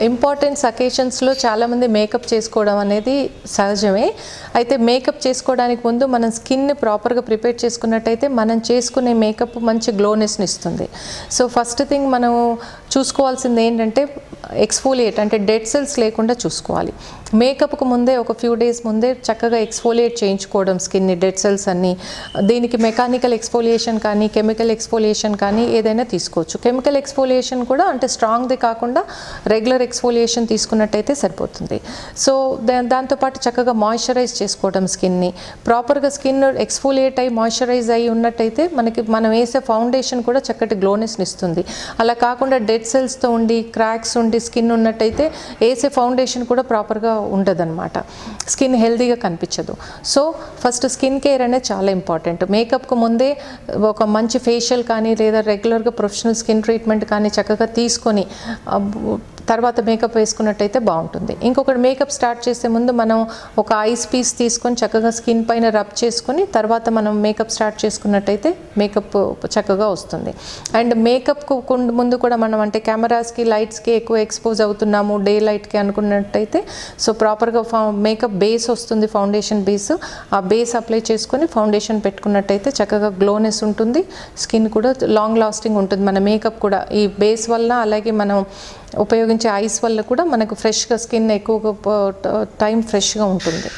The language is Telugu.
ఇంపార్టెంట్స్ అకేషన్స్లో చాలామంది మేకప్ చేసుకోవడం అనేది సహజమే. అయితే మేకప్ చేసుకోవడానికి ముందు మనం స్కిన్ని ప్రాపర్గా ప్రిపేర్ చేసుకున్నట్టయితే మనం చేసుకునే మేకప్ మంచి గ్లోనెస్ని ఇస్తుంది. సో ఫస్ట్ థింగ్ మనం చూసుకోవాల్సింది ఏంటంటే ఎక్స్ఫోలియేట్, అంటే డెడ్ సెల్స్ లేకుండా చూసుకోవాలి. మేకప్కు ముందే ఒక ఫ్యూ డేస్ ముందే చక్కగా ఎక్స్ఫోలియేట్ చేయించుకోవడం స్కిన్ని, డెడ్ సెల్స్ అన్నీ. దీనికి మెకానికల్ ఎక్స్ఫోలియేషన్ కానీ కెమికల్ ఎక్స్ఫోలియేషన్ కానీ ఏదైనా తీసుకోవచ్చు. కెమికల్ ఎక్స్ఫోలియేషన్ కూడా అంటే స్ట్రాంగ్ది కాకుండా రెగ్యులర్ ఎక్స్ఫోలియేషన్ తీసుకున్నట్టయితే సరిపోతుంది. సో దాంతోపాటు చక్కగా మాయిశ్చరైజ్ చేసుకోవడం స్కిన్ని. ప్రాపర్గా స్కిన్ ఎక్స్ఫోలియేట్ అయ్యి మాయిశ్చరైజ్ అయ్యి ఉన్నట్టయితే మనం వేసే ఫౌండేషన్ కూడా చక్కటి గ్లోనెస్ని ఇస్తుంది. అలా కాకుండా డెడ్ సెల్స్తో ఉండి క్రాక్స్ ఉండి స్కిన్ ఉన్నట్టయితే వేసే ఫౌండేషన్ కూడా ప్రాపర్గా ఉండదన్నమాట, స్కిన్ హెల్తీగా కనిపించదు. సో ఫస్ట్ స్కిన్ కేర్ అనేది చాలా ఇంపార్టెంట్. మేకప్కు ముందే ఒక మంచి ఫేషియల్ కానీ లేదా రెగ్యులర్గా ప్రొఫెషనల్ స్కిన్ ట్రీట్మెంట్ కానీ చక్కగా తీసుకొని తర్వాత మేకప్ వేసుకున్నట్టయితే బాగుంటుంది. ఇంకొకటి, మేకప్ స్టార్ట్ చేసే ముందు మనం ఒక ఐస్ పీస్ తీసుకొని చక్కగా స్కిన్ పైన రబ్ చేసుకొని తర్వాత మనం మేకప్ స్టార్ట్ చేసుకున్నట్టయితే మేకప్ చక్కగా వస్తుంది. అండ్ మేకప్కు ముందు కూడా మనం అంటే కెమెరాస్కి లైట్స్కి ఎక్కువ ఎక్స్పోజ్ అవుతున్నాము డే లైట్కి అనుకున్నట్టయితే సో ప్రాపర్గా మేకప్ బేస్ వస్తుంది, ఫౌండేషన్ బేస్. ఆ బేస్ అప్లై చేసుకొని ఫౌండేషన్ పెట్టుకున్నట్టయితే చక్కగా గ్లోనెస్ ఉంటుంది, స్కిన్ కూడా లాంగ్ లాస్టింగ్ ఉంటుంది. మన మేకప్ కూడా ఈ బేస్ వల్ల అలాగే మనం ఉపయోగించే ఐస్ వల్ల కూడా మనకు ఫ్రెష్గా స్కిన్ ఎక్కువగా టైం ఫ్రెష్గా ఉంటుంది.